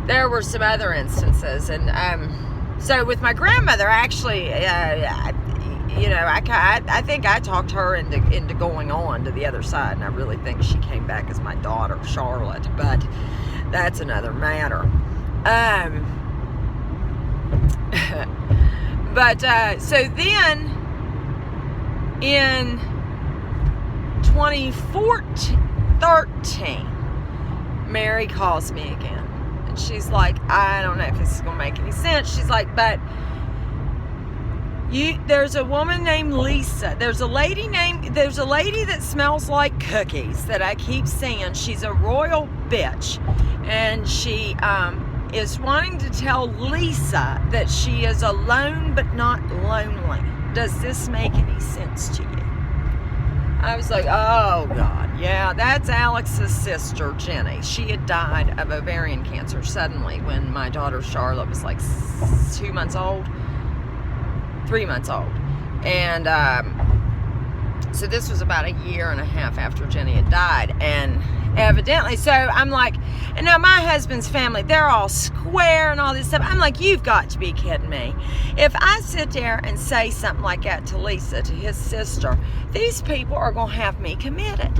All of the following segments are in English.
there were some other instances. And so with my grandmother, actually, I think I talked her into going on to the other side, and I really think she came back as my daughter, Charlotte, but that's another matter. So then in 2013, Mary calls me again. And she's like, I don't know if this is going to make any sense. She's like, but there's a woman named Lisa. There's a lady that smells like cookies that I keep seeing. She's a royal bitch. And she is wanting to tell Lisa that she is alone but not lonely. Does this make any sense to you? I was like, oh God, yeah, that's Alex's sister, Jenny. She had died of ovarian cancer suddenly when my daughter Charlotte was like 3 months old. And so this was about 1.5 years after Jenny had died. And evidently, so I'm like, and now my husband's family, they're all square and all this stuff. I'm like, you've got to be kidding me. If I sit there and say something like that to Lisa, to his sister, these people are going to have me committed.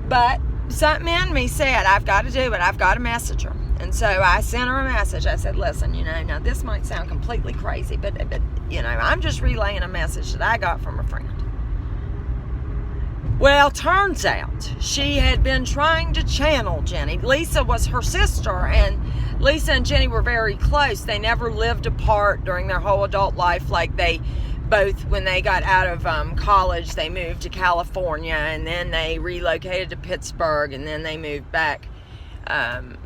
But something in me said, I've got to do it. I've got to message her. And so I sent her a message. I said, listen, now this might sound completely crazy, but I'm just relaying a message that I got from a friend. Well, turns out she had been trying to channel Jenny. Lisa was her sister, and Lisa and Jenny were very close. They never lived apart during their whole adult life. Like they both, when they got out of college, they moved to California, and then they relocated to Pittsburgh, and then they moved back to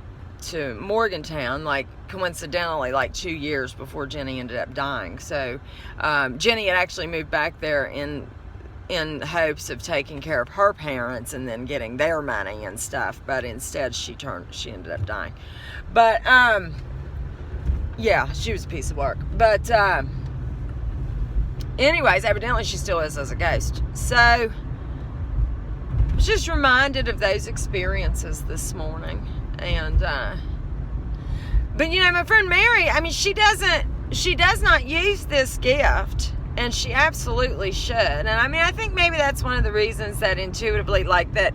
Morgantown, like coincidentally, like 2 years before Jenny ended up dying. So Jenny had actually moved back there in hopes of taking care of her parents and then getting their money and stuff, but instead she ended up dying. But yeah, she was a piece of work. But anyways, evidently she still is as a ghost. So I was just reminded of those experiences this morning. And but my friend Mary, I mean, she does not use this gift, and she absolutely should. And I mean, I think maybe that's one of the reasons that intuitively, like, that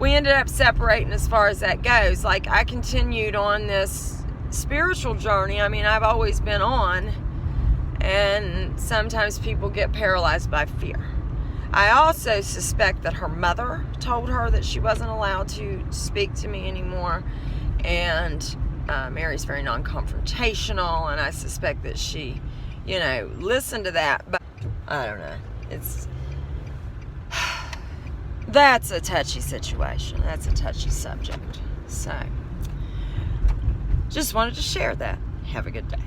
we ended up separating as far as that goes. Like, I continued on this spiritual journey. I mean, I've always been on, and sometimes people get paralyzed by fear. I also suspect that her mother told her that she wasn't allowed to speak to me anymore. And Mary's very non-confrontational, and I suspect that she, listened to that. But I don't know. That's a touchy situation. That's a touchy subject. So, just wanted to share that. Have a good day.